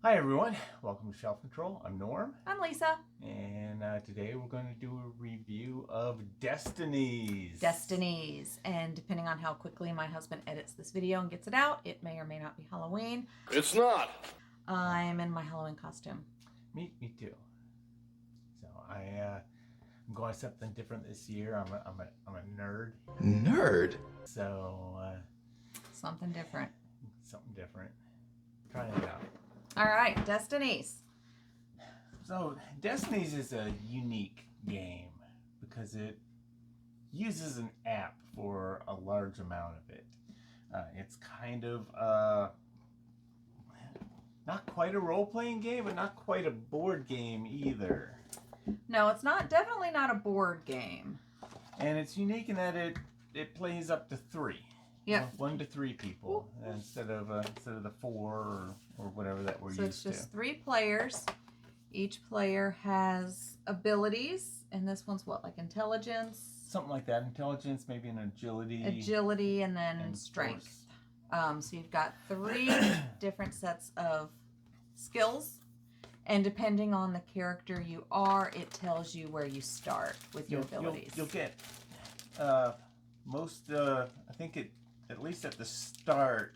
Hi everyone, welcome to Shelf Control. I'm Norm. I'm Lisa. And today we're going to do a review of Destinies. Destinies. And depending on how quickly my husband edits this video and gets it out, it may or may not be Halloween. It's not. I'm in my Halloween costume. Me too. So I'm going something different this year. I'm a nerd. Nerd? So Something different. something different. Trying it out. All right, Destinies. So Destinies is a unique game because it uses an app for a large amount of it. It's kind of not quite a role-playing game, but not quite a board game either. No, it's not. Definitely not a board game. And it's unique in that it plays up to 3. Yeah. 1 to 3 people instead of the 4 or whatever that we're used to. So it's just 3 players. Each player has abilities, and this one's what, like intelligence? Something like that. Intelligence, maybe an agility. Agility, and then strength. So you've got 3 different sets of skills, and depending on the character you are, it tells you where you start with your abilities. You'll get I think at least at the start,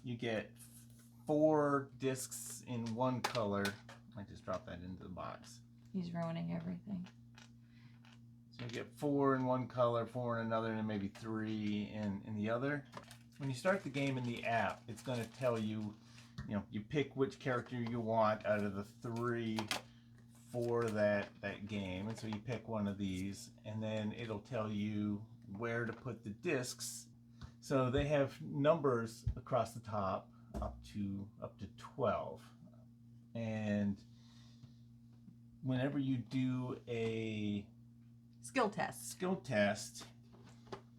you get 4 discs in one color. I just dropped that into the box. He's ruining everything. So you get 4 in one color, 4 in another, and maybe 3 in the other. When you start the game in the app, it's going to tell you, you pick which character you want out of the 3 for that game. And so you pick one of these, and then it'll tell you where to put the discs. So they have numbers across the top up to 12. And whenever you do a skill test,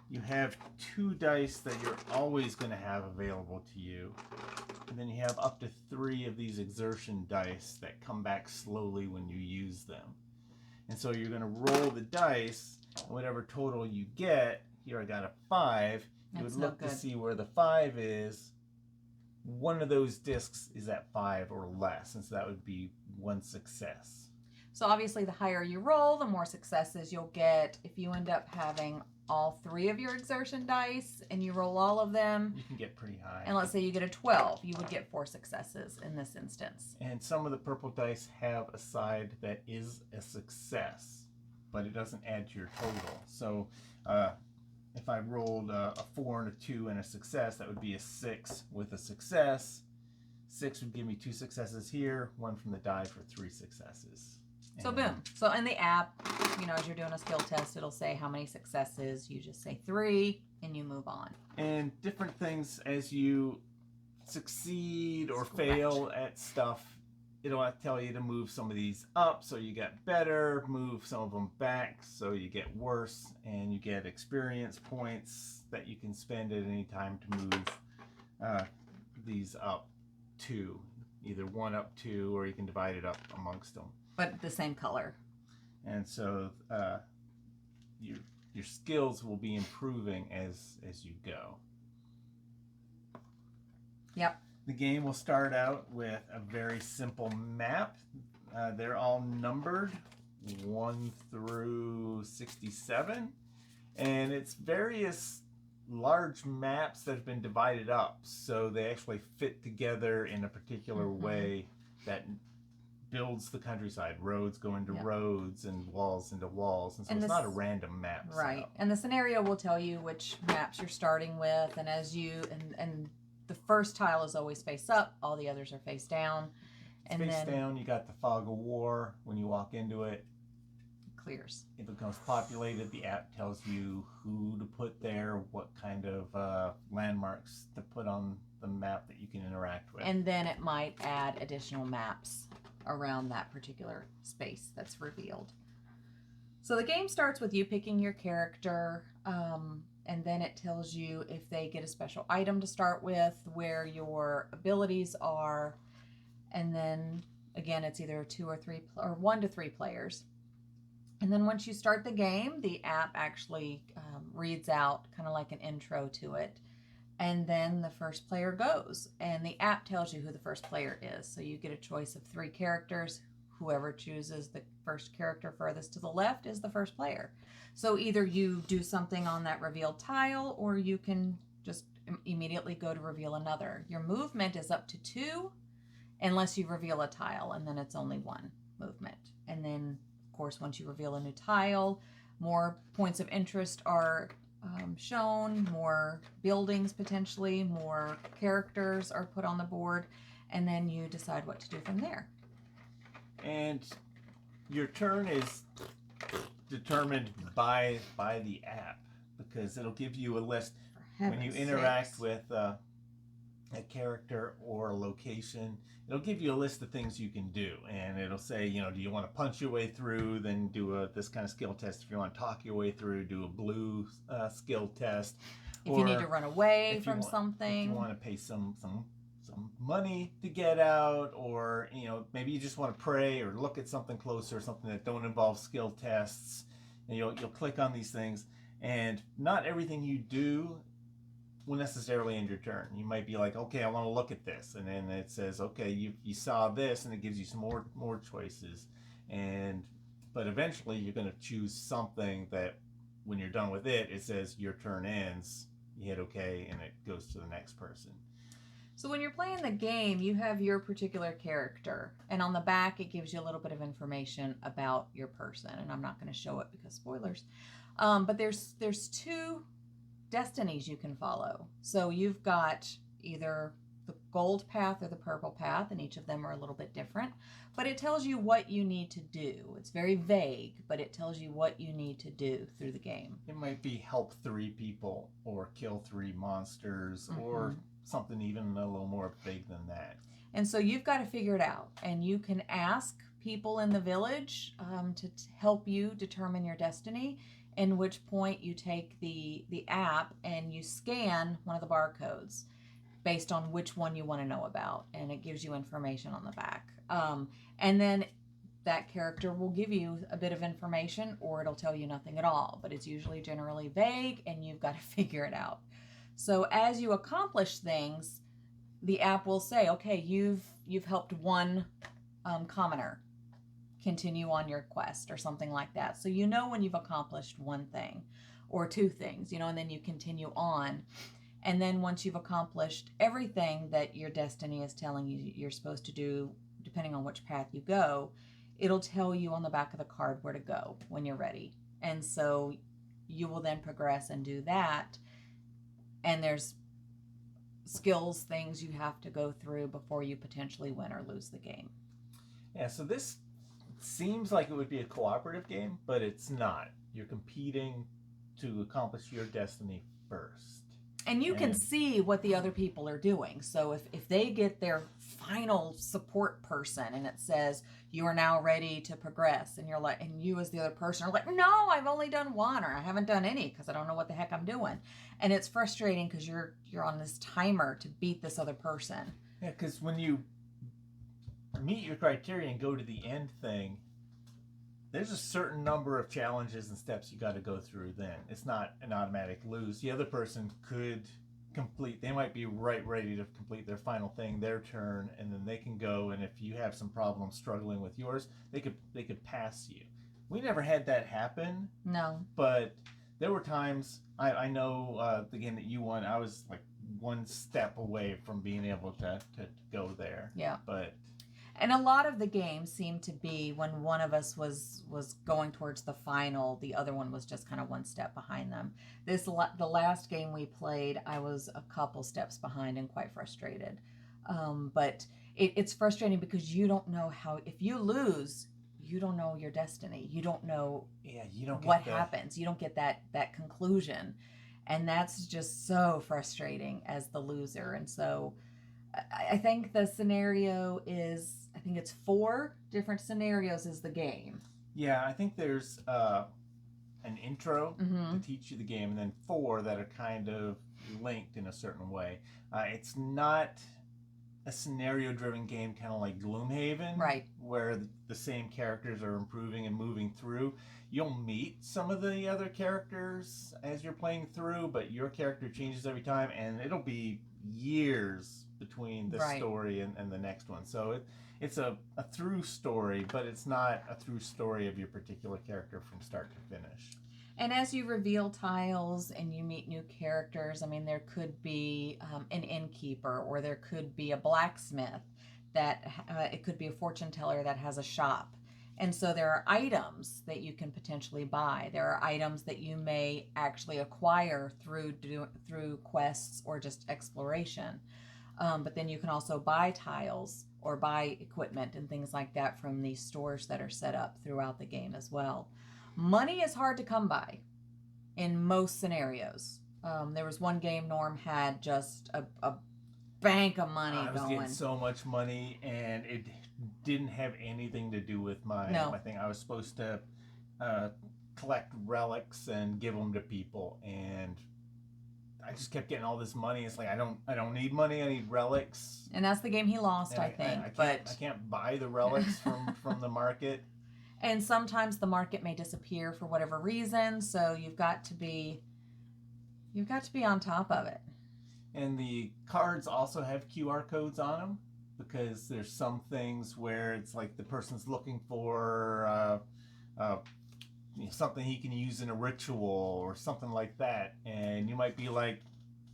you have 2 dice that you're always going to have available to you. And then you have up to 3 of these exertion dice that come back slowly when you use them. And so you're going to roll the dice, and whatever total you get, here I got a 5, you would look to see where the 5 is. One of those discs is at 5 or less, and so that would be 1 success. So obviously the higher you roll, the more successes you'll get. If you end up having all 3 of your exertion dice and you roll all of them, you can get pretty high. And let's say you get a 12, you would get 4 successes in this instance. And some of the purple dice have a side that is a success, but it doesn't add to your total. So if I rolled a 4 and a 2 and a success, that would be a 6 with a success. 6 would give me 2 successes here, 1 from the die for 3 successes. So boom. So in the app, as you're doing a skill test, it'll say how many successes. You just say 3 and you move on. And different things as you succeed or fail at stuff, it'll tell you to move some of these up so you get better, move some of them back so you get worse, and you get experience points that you can spend at any time to move these up to. Either 1 up 2, or you can divide it up amongst them. But the same color. And so your skills will be improving as you go. Yep. The game will start out with a very simple map. They're all numbered 1 through 67. And it's various large maps that have been divided up. So they actually fit together in a particular way that builds the countryside. Roads go into roads and walls into walls. And so it's not a random map. Right. And the scenario will tell you which maps you're starting with. And as and the first tile is always face up. All the others are face down. And face down, you got the fog of war. When you walk into it, clears. It becomes populated. The app tells you who to put there, what kind of landmarks to put on the map that you can interact with. And then it might add additional maps around that particular space that's revealed. So the game starts with you picking your character, and then it tells you if they get a special item to start with, where your abilities are, and then again it's either 2 or 3 or 1 to 3 players. And then once you start the game, the app actually reads out kind of like an intro to it. and then the first player goes. And the app tells you who the first player is. So you get a choice of 3 characters. Whoever chooses the first character furthest to the left is the first player. So either you do something on that revealed tile, or you can just immediately go to reveal another. Your movement is up to 2 unless you reveal a tile, and then it's only 1 movement. And then, of course, once you reveal a new tile, more points of interest are shown, more buildings potentially, more characters are put on the board, and then you decide what to do from there. And your turn is determined by the app, because it'll give you a list when you interact with a character or a location. It'll give you a list of things you can do, and it'll say, do you want to punch your way through, then do this kind of skill test. If you want to talk your way through, do a blue skill test. If you need to run away from something. If you want to pay some money to get out, or maybe you just want to pray or look at something closer, something that don't involve skill tests, and you'll click on these things. And not everything you do will necessarily end your turn. You might be like, okay, I want to look at this, and then it says, okay, you saw this, and it gives you some more choices. But eventually you're going to choose something that when you're done with it, it says your turn ends. You hit okay, and it goes to the next person. So when you're playing the game, you have your particular character, and on the back it gives you a little bit of information about your person, and I'm not going to show it because spoilers. But there's 2 destinies you can follow. So you've got either the gold path or the purple path, and each of them are a little bit different, but it tells you what you need to do. It's very vague, but it tells you what you need to do through the game. It might be help 3 people, or kill 3 monsters, or something even a little more big than that. And so you've got to figure it out, and you can ask people in the village to help you determine your destiny, in which point you take the app and you scan one of the barcodes based on which one you want to know about, and it gives you information on the back. And then that character will give you a bit of information, or it'll tell you nothing at all, but it's usually generally vague, and you've got to figure it out. So as you accomplish things, the app will say, okay, you've helped 1 commoner. Continue on your quest, or something like that. So when you've accomplished 1 thing or 2 things, and then you continue on. And then once you've accomplished everything that your destiny is telling you you're supposed to do, depending on which path you go, it'll tell you on the back of the card where to go when you're ready. And so you will then progress and do that. And there's skills, things you have to go through before you potentially win or lose the game. Yeah, so this seems like it would be a cooperative game, but it's not. You're competing to accomplish your destiny first. And you can see what the other people are doing. So if they get their final support person and it says you are now ready to progress, and you're like, and you as the other person are like, no, I've only done 1, or I haven't done any because I don't know what the heck I'm doing. And it's frustrating because you're on this timer to beat this other person. Yeah, because when you meet your criteria and go to the end thing, there's a certain number of challenges and steps you got to go through. Then it's not an automatic lose. The other person could complete, they might be ready to complete their final thing, their turn, and then they can go, and if you have some problems struggling with yours, they could pass you. We never had that happen. No. But there were times, I know the game that you won, I was like 1 step away from being able to go there. Yeah. And a lot of the games seemed to be when one of us was going towards the final, the other one was just kind of 1 step behind them. The last game we played, I was a couple steps behind and quite frustrated. But it's frustrating because you don't know how, if you lose, you don't know your destiny. You don't know what happens. You don't get that conclusion. And that's just so frustrating as the loser. And so I think the scenario is, I think it's 4 different scenarios is the game. Yeah, I think there's an intro to teach you the game, and then 4 that are kind of linked in a certain way. It's not a scenario-driven game, kind of like Gloomhaven, Right. where the same characters are improving and moving through. You'll meet some of the other characters as you're playing through, but your character changes every time, and it'll be years between this Right. story and the next one. So it's a through story, but it's not a through story of your particular character from start to finish. And as you reveal tiles and you meet new characters, I mean, there could be an innkeeper, or there could be a blacksmith, that it could be a fortune teller that has a shop. And so there are items that you can potentially buy. There are items that you may actually acquire through quests or just exploration. But then you can also buy tiles or buy equipment and things like that from these stores that are set up throughout the game as well. Money is hard to come by in most scenarios. There was one game Norm had just a bank of money I was going. getting so much money, and it didn't have anything to do with my thing. I was supposed to collect relics and give them to people, and I just kept getting all this money. It's like I don't need money. I need relics. And that's the game he lost, I think. I can't buy the relics from the market. And sometimes the market may disappear for whatever reason, so you've got to be on top of it. And the cards also have QR codes on them, because there's some things where it's like the person's looking for something he can use in a ritual or something like that, and you might be like,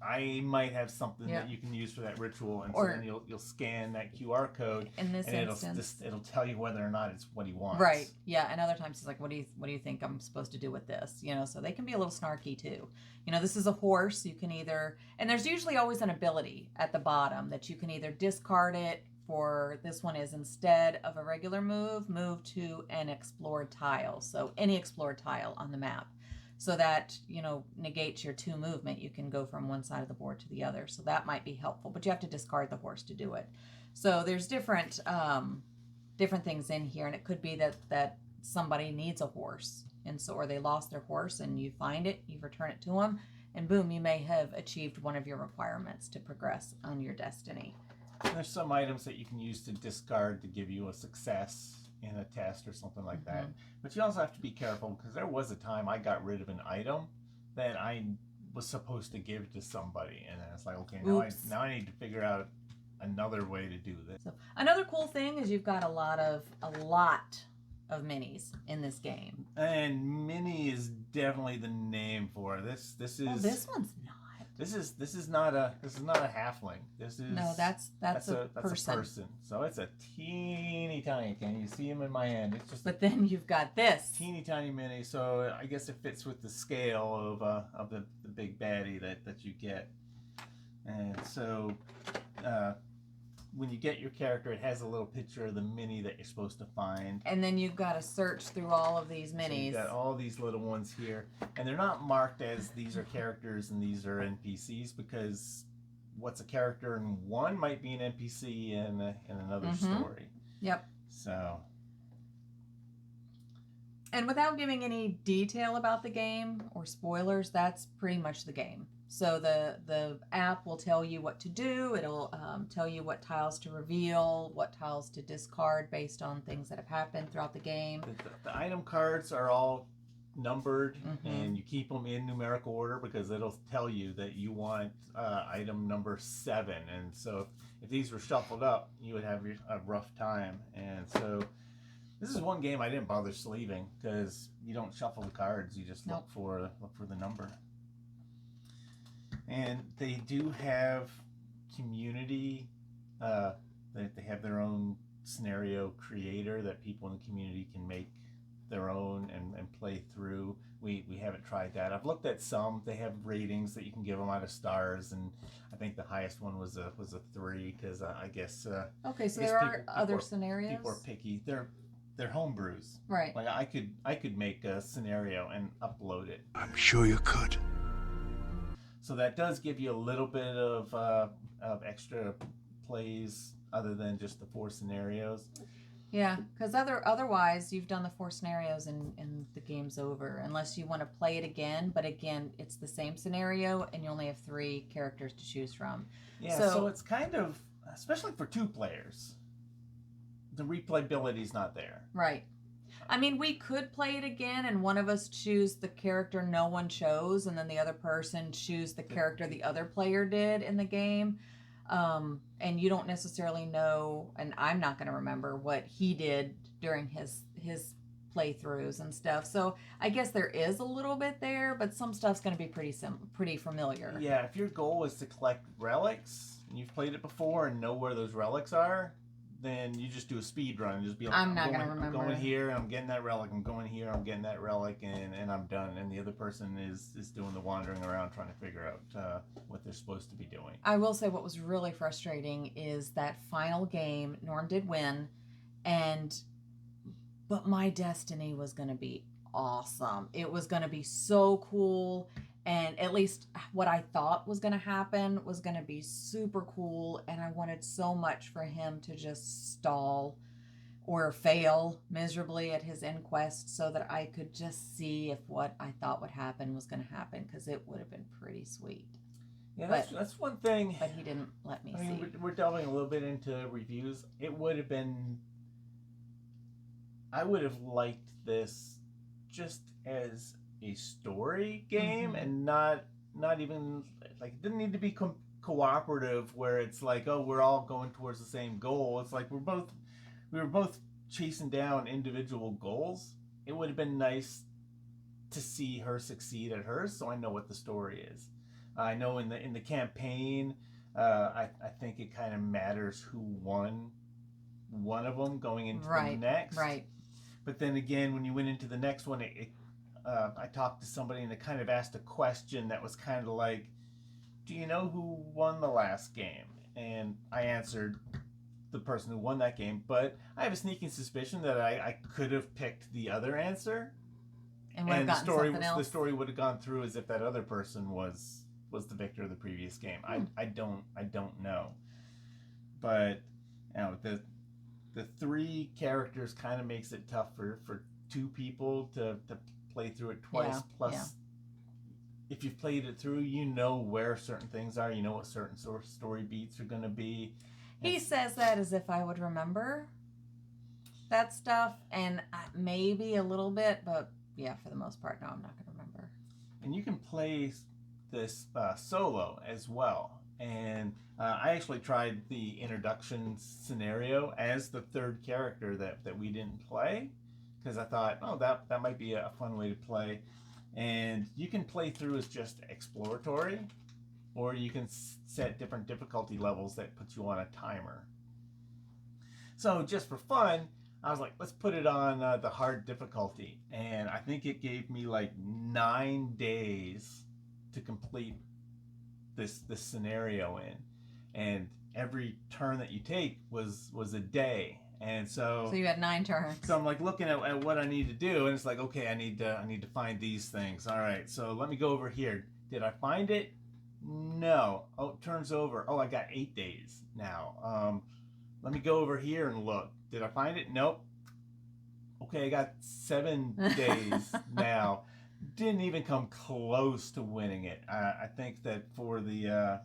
I might have something that you can use for that ritual, and so then you'll scan that QR code. In this instance, it'll tell you whether or not it's what he wants. Right. Yeah. And other times he's like, what do you think I'm supposed to do with this? So they can be a little snarky too. This is a horse. You can either, and there's usually always an ability at the bottom that you can either discard it for. This one is, instead of a regular move to an explored tile. So any explored tile on the map. So that, negates your 2 movement. You can go from one side of the board to the other. So that might be helpful, but you have to discard the horse to do it. So there's different things in here, and it could be that somebody needs a horse, and so, or they lost their horse, and you find it, you return it to them, and boom, you may have achieved one of your requirements to progress on your destiny. And there's some items that you can use to discard to give you a success in a test or something like that. But you also have to be careful, because there was a time I got rid of an item that I was supposed to give to somebody, and then it's like, okay, now I need to figure out another way to do this. So another cool thing is you've got a lot of minis in this game. And mini is definitely the name for it. This is. Well, this one's not. This is not a halfling. This is that's a person. So it's a teeny tiny. Can you see him in my hand? It's just. But then you've got this teeny tiny mini. So I guess it fits with the scale of the big baddie that you get. And so when you get your character, it has a little picture of the mini that you're supposed to find. And then you've got to search through all of these minis. So you've got all these little ones here. And they're not marked as these are characters and these are NPCs, because what's a character in one might be an NPC in another story. Yep. So. And without giving any detail about the game or spoilers, that's pretty much the game. So the app will tell you what to do. It'll tell you what tiles to reveal, what tiles to discard based on things that have happened throughout the game. The item cards are all numbered, and you keep them in numerical order, because it'll tell you that you want item number 7. And so if these were shuffled up, you would have a rough time. And so this is one game I didn't bother sleeving, because you don't shuffle the cards. You just look for the number. And they do have community. They have their own scenario creator that people in the community can make their own and play through. We haven't tried that. I've looked at some. They have ratings that you can give them out of stars, and I think the highest one was a 3, because I guess. Okay, so there are other scenarios. People are picky. They're homebrews. Right. Like I could make a scenario and upload it. I'm sure you could. So that does give you a little bit of extra plays other than just the 4 scenarios. Yeah, because otherwise you've done the 4 scenarios and the game's over, unless you want to play it again. But again, it's the same scenario and you only have 3 characters to choose from. Yeah, so it's kind of especially for 2 players, the replayability is not there. Right. I mean, we could play it again and one of us choose the character no one chose and then the other person choose the character the other player did in the game. And you don't necessarily know, and I'm not going to remember what he did during his playthroughs and stuff. So I guess there is a little bit there, but some stuff's going to be pretty familiar. Yeah, if your goal is to collect relics and you've played it before and know where those relics are, then you just do a speed run. Just be like, I'm not going to remember. I'm going here, I'm getting that relic. I'm going here, I'm getting that relic, and I'm done. And the other person is doing the wandering around trying to figure out what they're supposed to be doing. I will say what was really frustrating is that final game, Norm did win, but my Destiny was going to be awesome. It was going to be so cool. And at least what I thought was going to happen was going to be super cool. And I wanted so much for him to just stall or fail miserably at his inquest so that I could just see if what I thought would happen was going to happen, because it would have been pretty sweet. Yeah, that's one thing. But he didn't let me see. I mean, we're delving a little bit into reviews. It would have been... I would have liked this just as a story game, and not even like, it didn't need to be cooperative where it's like, oh, we're all going towards the same goal. It's like we were both chasing down individual goals. It would have been nice to see her succeed at hers, so I know what the story is. I know in the campaign, I think it kind of matters who won one of them going into the next. Right. But then again, when you went into the next one, I talked to somebody and they kind of asked a question that was kind of like, do you know who won the last game? And I answered the person who won that game, but I have a sneaking suspicion that I could have picked the other answer. And the story would have gone through as if that other person was the victor of the previous game. I don't know. But you know, the 3 characters kind of makes it tough for 2 people to play through it twice. Yeah, Plus, if you've played it through, you know where certain things are. You know what certain story beats are going to be. He says that as if I would remember that stuff, and maybe a little bit, but yeah, for the most part, no, I'm not going to remember. And you can play this solo as well. And I actually tried the introduction scenario as the 3rd character that we didn't play, because I thought, oh, that might be a fun way to play. And you can play through as just exploratory, or you can set different difficulty levels that puts you on a timer. So just for fun, I was like, let's put it on the hard difficulty. And I think it gave me like 9 days to complete this scenario in. And every turn that you take was a day. And so you had 9 turns. So I'm like looking at what I need to do, and it's like, okay, I need to find these things. All right, so let me go over here. Did I find it? No. Oh, it turns over. Oh, I got 8 days now. Let me go over here and look. Did I find it? Nope. Okay, I got 7 days now. Didn't even come close to winning it. I think that for the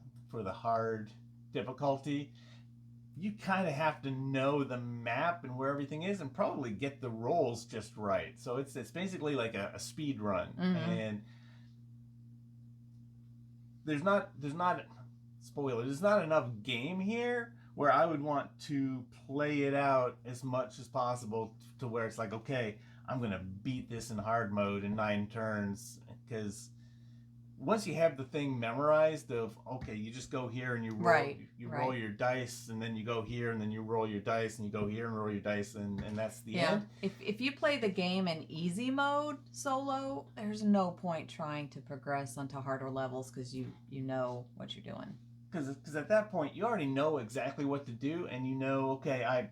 hard difficulty, you kind of have to know the map and where everything is, and probably get the rolls just right. So it's basically like a speed run, and there's not spoiler. There's not enough game here where I would want to play it out as much as possible to where it's like, okay, I'm gonna beat this in hard mode in 9 turns, because once you have the thing memorized of, okay, you just go here and you roll, roll your dice, and then you go here and then you roll your dice, and you go here and roll your dice, and that's the end. If you play the game in easy mode solo, there's no point trying to progress onto harder levels, because you know what you're doing. Because at that point you already know exactly what to do, and you know, okay, I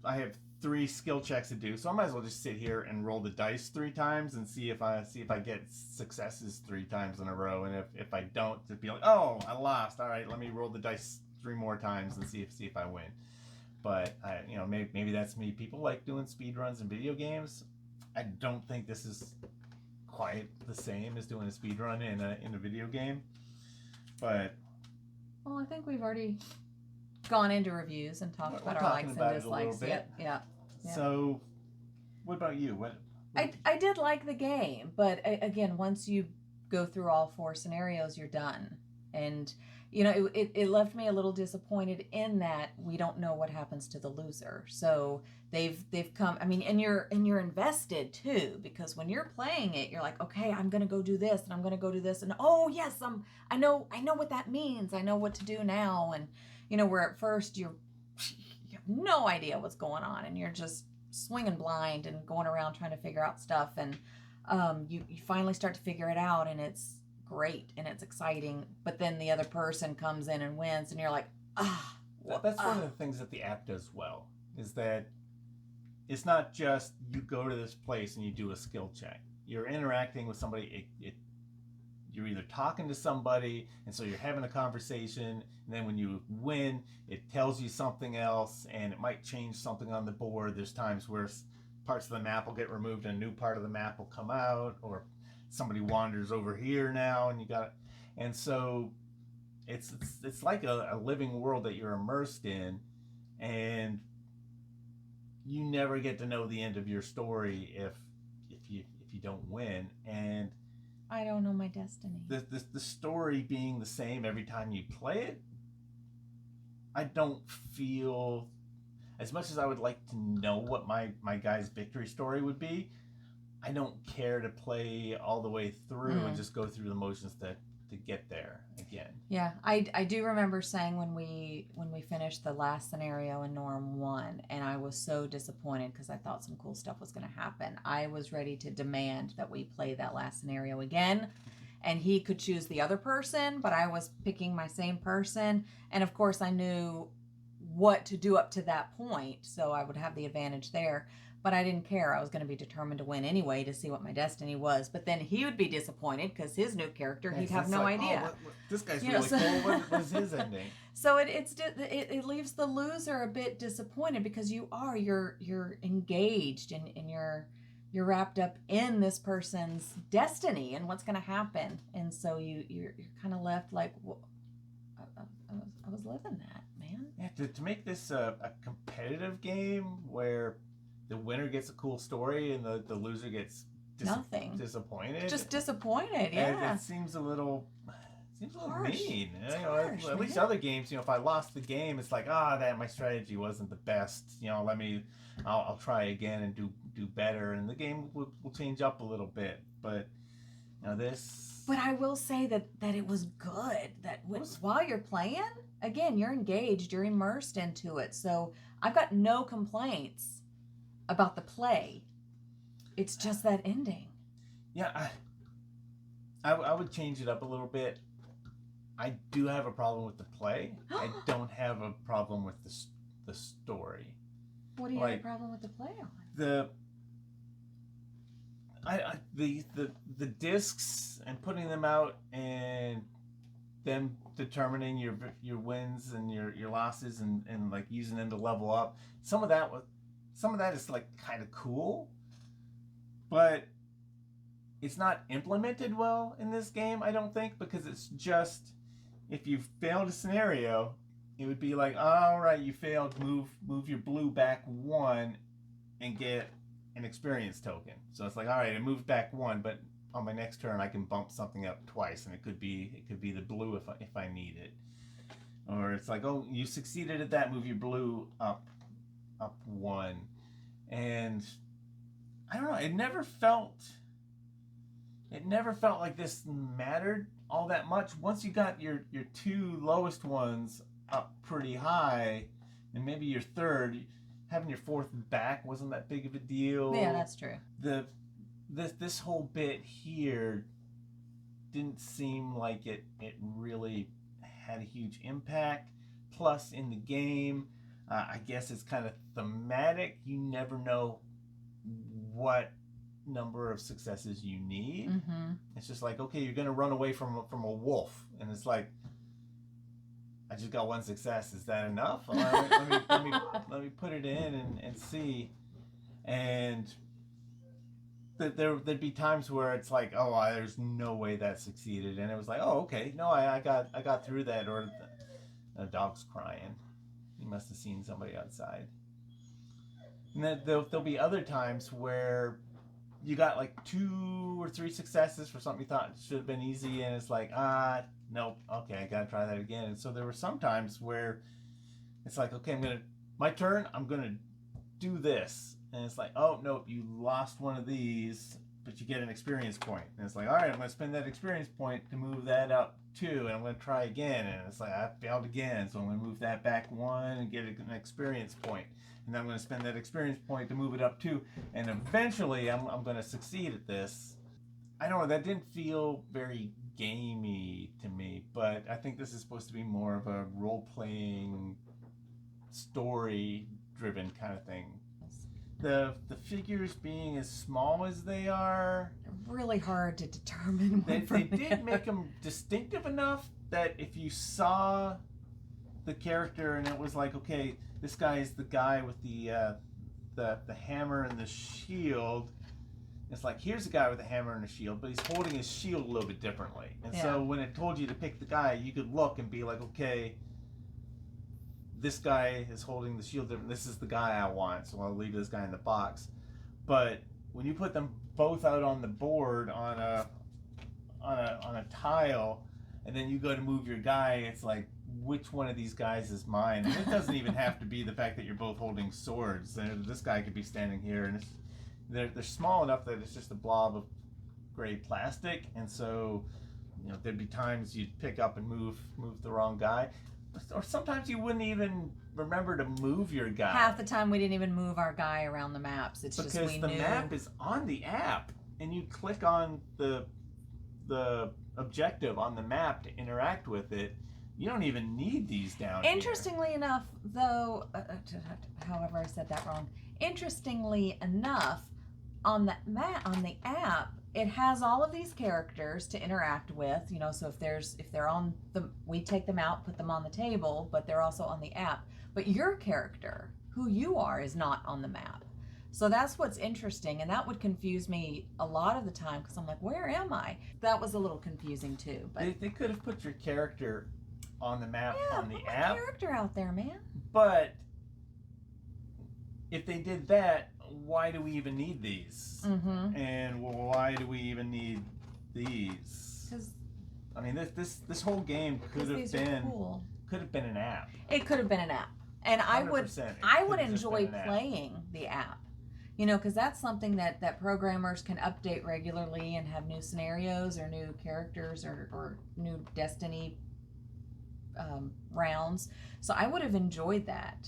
have 3 skill checks to do, so I might as well just sit here and roll the dice 3 times and see if I get successes 3 times in a row. And if I don't, to be like, oh, I lost. All right, let me roll the dice 3 more times and see if I win. But maybe that's me. People like doing speed runs in video games. I don't think this is quite the same as doing a speed run in a video game. But well, I think we've already gone into reviews and talked We're about our talking likes about and it a little dislikes. bit. Yeah. Yeah. So, what about you? What I did like the game, but again, once you go through all 4 scenarios, you're done. And you know, it left me a little disappointed in that we don't know what happens to the loser. So they've come. I mean, and you're invested too, because when you're playing it, you're like, okay, I'm gonna go do this, and I'm gonna go do this, and oh yes, I know what that means. I know what to do now. And you know, where at first you have no idea what's going on, and you're just swinging blind and going around trying to figure out stuff, and you finally start to figure it out, and it's great and it's exciting. But then the other person comes in and wins, and you're like, that's one of the things that the app does well, is that it's not just you go to this place and you do a skill check. You're interacting with somebody. You're either talking to somebody, and so you're having a conversation, and then when you win, it tells you something else, and it might change something on the board. There's times where parts of the map will get removed and a new part of the map will come out, or somebody wanders over here now, and you got it. And so it's like a living world that you're immersed in, and you never get to know the end of your story if you don't win. And I don't know my destiny. The story being the same every time you play it, I don't feel, as much as I would like to know what my guy's victory story would be, I don't care to play all the way through and just go through the motions to get there again. Yeah, I do remember saying when we finished the last scenario and Norm won, and I was so disappointed because I thought some cool stuff was going to happen. I was ready to demand that we play that last scenario again, and he could choose the other person, but I was picking my same person, and of course I knew what to do up to that point, so I would have the advantage there. But I didn't care. I was going to be determined to win anyway to see what my destiny was. But then he would be disappointed because his new character, he'd have no idea. What, this guy's really cool. What is his ending? So it leaves the loser a bit disappointed because you're engaged and you're wrapped up in this person's destiny and what's going to happen. And so you're kind of left like, well, I was living that, man. Yeah, to make this a competitive game where the winner gets a cool story and the loser gets nothing. Disappointed. Just disappointed, yeah. And it seems a little harsh. mean. Harsh, at least other games, if I lost the game, it's like, that my strategy wasn't the best. I'll try again and do better, and the game will change up a little bit. But this. But I will say that it was good. While you're playing, again, you're engaged, you're immersed into it. So I've got no complaints about the play. It's just that ending. Yeah, I would change it up a little bit. I do have a problem with the play. I don't have a problem with the story. What do you have a problem with the play on? The discs and putting them out and them determining your wins and your losses and like using them to level up. Some of that is like kind of cool, but it's not implemented well in this game, I don't think, because it's just, if you failed a scenario, it would be like, all right, you failed, move your blue back 1 and get an experience token. So it's like, all right, it moved back 1, but on my next turn I can bump something up twice, and it could be the blue if I need it. Or it's like, oh, you succeeded at that, move your blue up 1. And I don't know, it never felt like this mattered all that much. Once you got your 2 lowest ones up pretty high, and maybe your 3rd, having your 4th back wasn't that big of a deal. Yeah, that's true. This whole bit here didn't seem like it really had a huge impact. Plus, in the game, I guess it's kind of thematic. You never know what number of successes you need. Mm-hmm. It's just like, okay, you're going to run away from a wolf, and it's like, I just got 1 success. Is that enough? Let me put it in and see. And there'd be times where it's like, oh, there's no way that succeeded, and it was like, oh, okay, no, I got through that, or the dog's crying. must have seen somebody outside. And then there'll be other times where you got like 2 or 3 successes for something you thought should have been easy, and it's like, nope, okay, I gotta try that again. And so there were some times where it's like, okay, my turn, I'm gonna do this. And it's like, oh, nope, you lost one of these, but you get an experience point. And it's like, all right, I'm gonna spend that experience point to move that up 2, and I'm gonna try again. And it's like, I failed again, so I'm gonna move that back 1 and get an experience point. And then I'm going to spend that experience point to move it up 2, and eventually I'm going to succeed at this. I don't know, that didn't feel very gamey to me, but I think this is supposed to be more of a role-playing, story-driven kind of thing. The figures being as small as they are, really hard to determine. They did make them distinctive enough that if you saw the character and it was like, okay, this guy is the guy with the hammer and the shield. It's like, here's a guy with a hammer and a shield, but he's holding his shield a little bit differently. And so when it told you to pick the guy, you could look and be like, okay, this guy is holding the shield different. This is the guy I want, so I'll leave this guy in the box. But when you put them both out on the board on a tile, and then you go to move your guy, it's like, which one of these guys is mine? And it doesn't even have to be the fact that you're both holding swords. This guy could be standing here, and they're small enough that it's just a blob of gray plastic, and so there'd be times you'd pick up and move the wrong guy, or sometimes you wouldn't even remember to move your guy. Half the time we didn't even move our guy around the maps. It's because just we the knew. map is on the app, and you click on the objective on the map to interact with it. You don't even need these down here. Interestingly enough, though, however I said that wrong. Interestingly enough, on the app, it has all of these characters to interact with. So if they're on we take them out, put them on the table, but they're also on the app. But your character, who you are, is not on the map. So that's what's interesting, and that would confuse me a lot of the time because I'm like, where am I? That was a little confusing too. But they could have put your character on the map on the put my app. Character out there, man. But if they did that, why do we even need these? Mm-hmm. And why do we even need these? Because I mean, this whole game could have been an app. It could have been an app, and I would could've just enjoy been an app. playing the app. Because that's something that programmers can update regularly and have new scenarios or new characters or new Destiny rounds. So I would have enjoyed that.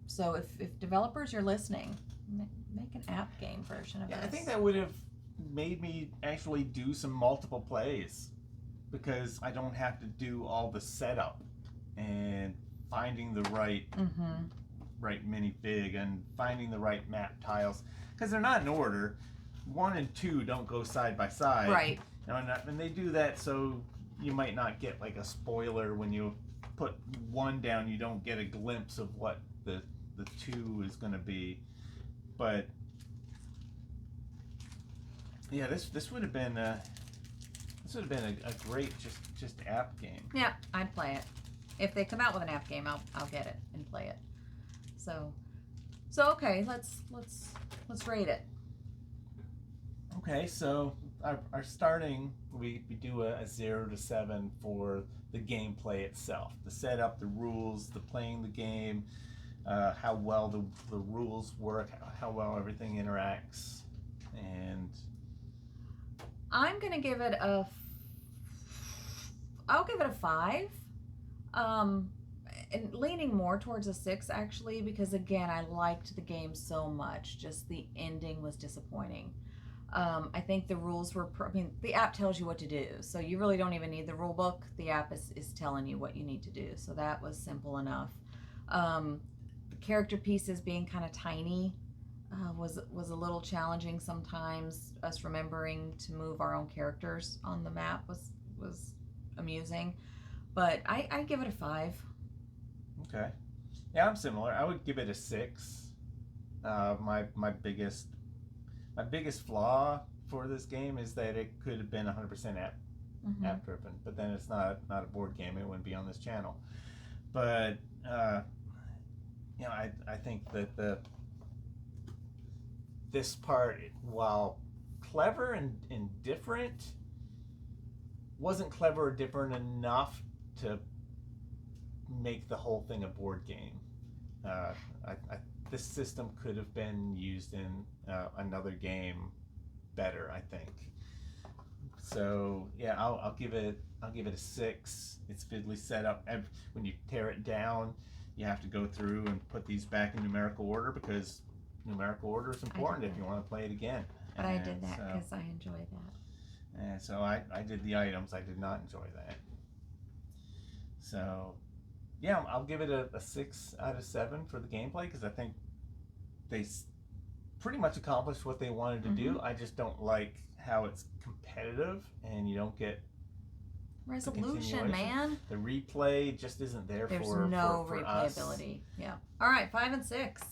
So if developers are listening, make an app game version of this. I think that would have made me actually do some multiple plays, because I don't have to do all the setup and finding the right minifig and finding the right map tiles, because they're not in order. 1 and 2 don't go side by side. Right. And they do that so you might not get like a spoiler when you put 1 down. You don't get a glimpse of what the 2 is going to be. But yeah, this would have been a great just app game. Yeah, I'd play it. If they come out with an app game, I'll get it and play it. So okay, let's rate it. Okay, so our starting, we do a 0 to 7 for the gameplay itself, the setup, the rules, the playing the game, how well the rules work, how well everything interacts, and I'm gonna give it I'll give it a 5. And leaning more towards a 6 actually, because again, I liked the game so much. Just the ending was disappointing. I think the rules were, the app tells you what to do, so you really don't even need the rule book. The app is telling you what you need to do, so that was simple enough. The character pieces being kind of tiny was a little challenging sometimes. Us remembering to move our own characters on the map was amusing, but I give it a 5. Okay. Yeah, I'm similar. I would give it a 6. My biggest flaw for this game is that it could have been 100% app driven, but then it's not a board game. It wouldn't be on this channel. But you know, I think that this part, while clever and different, wasn't clever or different enough to make the whole thing a board game. This system could have been used in another game better, I think. So yeah, I'll give it a 6. It's fiddly set up. When you tear it down, you have to go through and put these back in numerical order, because numerical order is important if you want to play it again. But I did that because I enjoy that. And so I did the items. I did not enjoy that. So yeah, I'll give it a 6 out of 7 for the gameplay, because I think they pretty much accomplished what they wanted to do. I just don't like how it's competitive and you don't get resolution, man. The replay just isn't there. There's for no for replayability. Us. Yeah. All right, 5 and 6.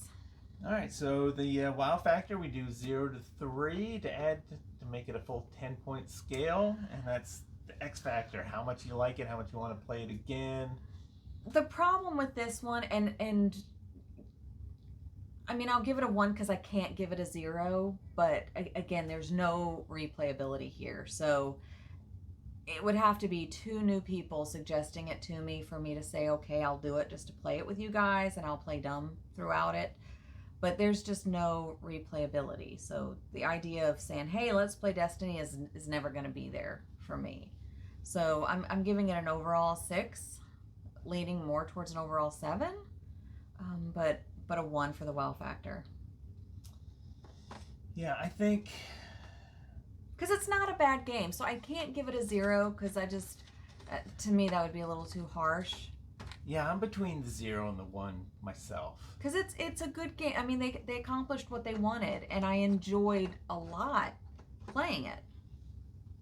All right, so the wow factor, we do 0 to 3 to add to make it a full 10-point scale, and that's the X factor, how much you like it, how much you want to play it again. The problem with this one, and I mean, I'll give it a 1 because I can't give it a 0, but again, there's no replayability here. So it would have to be 2 new people suggesting it to me for me to say, okay, I'll do it just to play it with you guys, and I'll play dumb throughout it. But there's just no replayability. So the idea of saying, hey, let's play Destiny is never going to be there for me. So I'm giving it an overall 6, leaning more towards an overall 7, but a 1 for the wow factor. Yeah, I think... Because it's not a bad game, so I can't give it a 0 because I just, to me, that would be a little too harsh. Yeah, I'm between the 0 and the 1 myself. Because it's a good game. I mean, they accomplished what they wanted, and I enjoyed a lot playing it.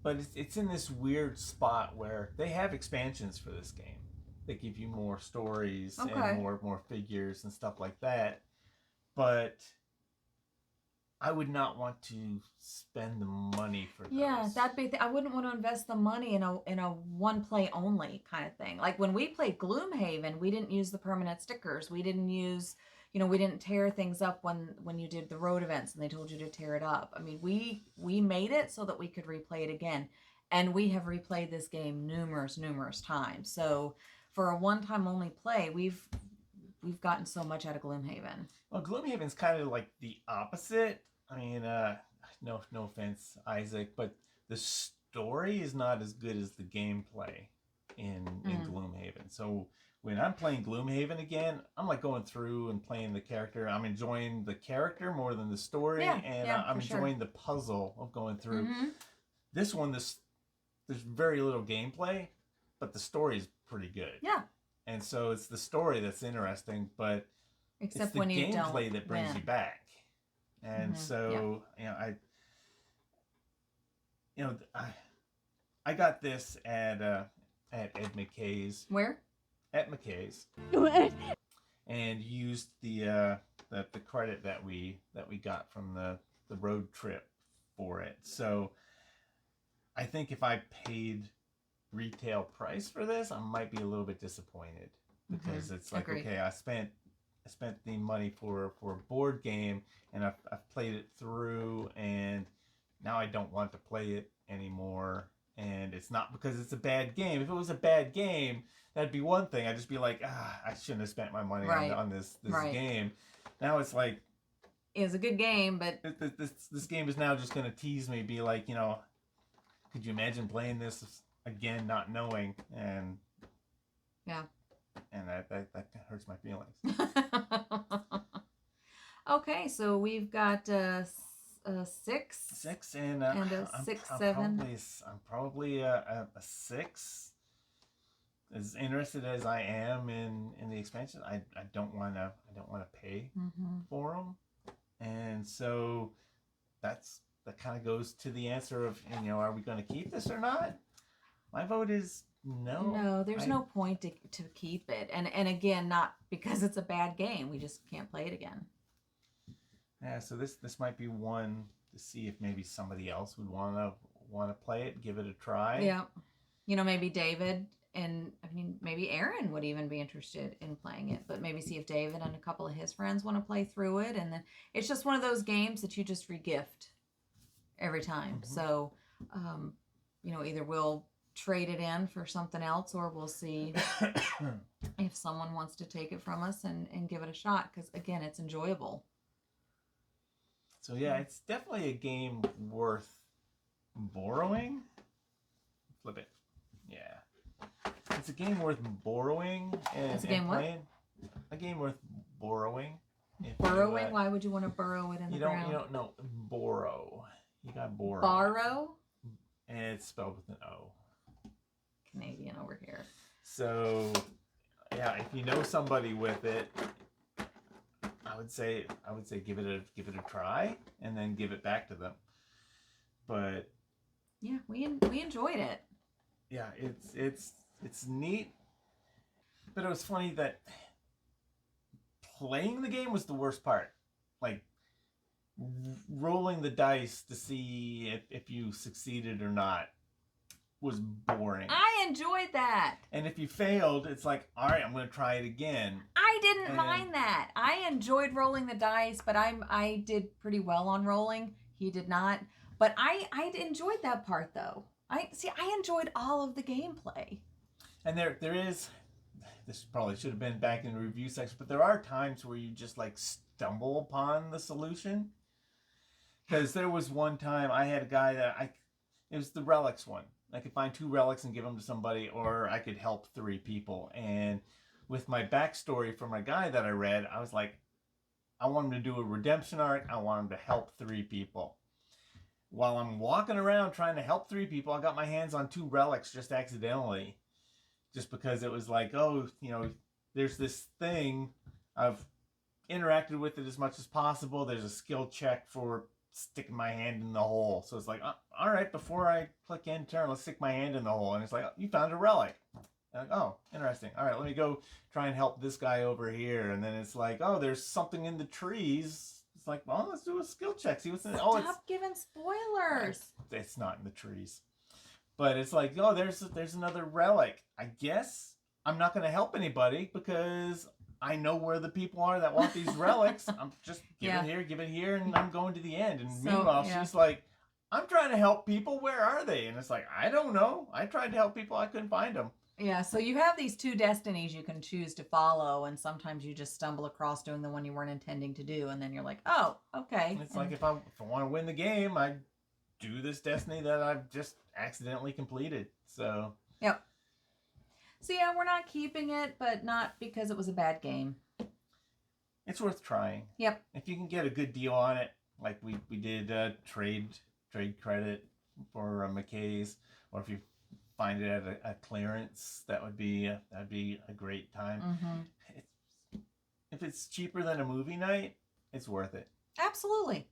But it's in this weird spot where they have expansions for this game. They give you more stories and more figures and stuff like that. But I would not want to spend the money for those. Yeah, that'd be. I wouldn't want to invest the money in a one play only kind of thing. Like when we played Gloomhaven, we didn't use the permanent stickers. We didn't use, we didn't tear things up when you did the road events and they told you to tear it up. I mean, we made it so that we could replay it again, and we have replayed this game numerous times. So for a one-time only play, we've gotten so much out of Gloomhaven. Well, Gloomhaven's kind of like the opposite. I mean, no offense, Isaac, but the story is not as good as the gameplay in Gloomhaven. So when I'm playing Gloomhaven again, I'm like going through and playing the character. I'm enjoying the character more than the story, and I'm enjoying the puzzle of going through. This one, there's very little gameplay, but the story is pretty good. Yeah. And so it's the story that's interesting, but except it's the when you gameplay don't that brings you back. And so, I got this at Ed McKay's. Where? At McKay's. And used the credit that we got from the road trip for it. So I think if I paid retail price for this, I might be a little bit disappointed, because it's like, okay, I spent the money for a board game, and I've played it through, and now I don't want to play it anymore. And it's not because it's a bad game. If it was a bad game, that'd be one thing. I'd just be like, I shouldn't have spent my money on this game. Now it's like, it was a good game, but this game is now just going to tease me, be like, could you imagine playing this again, not knowing? And and that hurts my feelings. Okay, so we've got a 6. 6 and a 6, 7. I'm probably a 6. As interested as I am in the expansion, I don't want to pay for them, and so that kind of goes to the answer of, are we going to keep this or not? My vote is no. No, there's no point to keep it, and again, not because it's a bad game. We just can't play it again. Yeah, so this might be one to see if maybe somebody else would want to play it, give it a try. Yeah, maybe David and I mean, maybe Aaron would even be interested in playing it, but maybe see if David and a couple of his friends want to play through it. And then it's just one of those games that you just regift every time. So, either we'll trade it in for something else, or we'll see if someone wants to take it from us and give it a shot. Because again, it's enjoyable. So yeah, it's definitely a game worth borrowing. Flip it. Yeah. It's a game worth borrowing and playing. A game worth borrowing. Borrowing? Why would you want to burrow it in the ground? You don't know. Borrow. You got borrow. Borrow? And it's spelled with an O. Canadian over here. So, yeah, if you know somebody with it, I would say give it a try and then give it back to them. But yeah, we enjoyed it. Yeah, it's neat. But it was funny that playing the game was the worst part. Like rolling the dice to see if you succeeded or not was boring. I enjoyed that. And if you failed, it's like, all right, I'm going to try it again. I didn't mind that. I enjoyed rolling the dice, but I did pretty well on rolling. He did not. But I enjoyed that part, though. I enjoyed all of the gameplay. And there is, this probably should have been back in the review section, but there are times where you just like stumble upon the solution. Because there was one time I had a guy that it was the relics one. I could find 2 relics and give them to somebody, or I could help 3 people. And with my backstory for my guy that I read, I was like, I want him to do a redemption arc. I want him to help 3 people. While I'm walking around trying to help 3 people, I got my hands on 2 relics just accidentally. Just because it was like, oh, there's this thing. I've interacted with it as much as possible. There's a skill check for sticking my hand in the hole. So it's like, all right, before I click enter, let's stick my hand in the hole. And it's like, oh, you found a relic. And like, oh, interesting. All right, let me go try and help this guy over here. And then it's like, oh, there's something in the trees. It's like, well, let's do a skill check. See what's in it. Oh, Stop giving spoilers. It's not in the trees. But it's like, oh, there's another relic. I guess I'm not going to help anybody because I know where the people are that want these relics. I'm just give it here, and I'm going to the end. And meanwhile, she's like, I'm trying to help people. Where are they? And it's like, I don't know. I tried to help people. I couldn't find them. Yeah, so you have these 2 destinies you can choose to follow, and sometimes you just stumble across doing the one you weren't intending to do, and then you're like, oh, okay. And it's like, if I want to win the game, I do this destiny that I've just accidentally completed. So. Yep. So yeah, we're not keeping it, but not because it was a bad game. It's worth trying. Yep. If you can get a good deal on it, like we did trade credit for McKay's, or if you find it at a clearance, that'd be a great time. Mm-hmm. If it's cheaper than a movie night, it's worth it. Absolutely.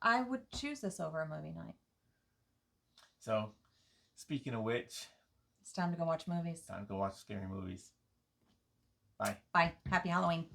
I would choose this over a movie night. So, speaking of which, it's time to go watch movies. Time to go watch scary movies. Bye. Bye. Happy Halloween.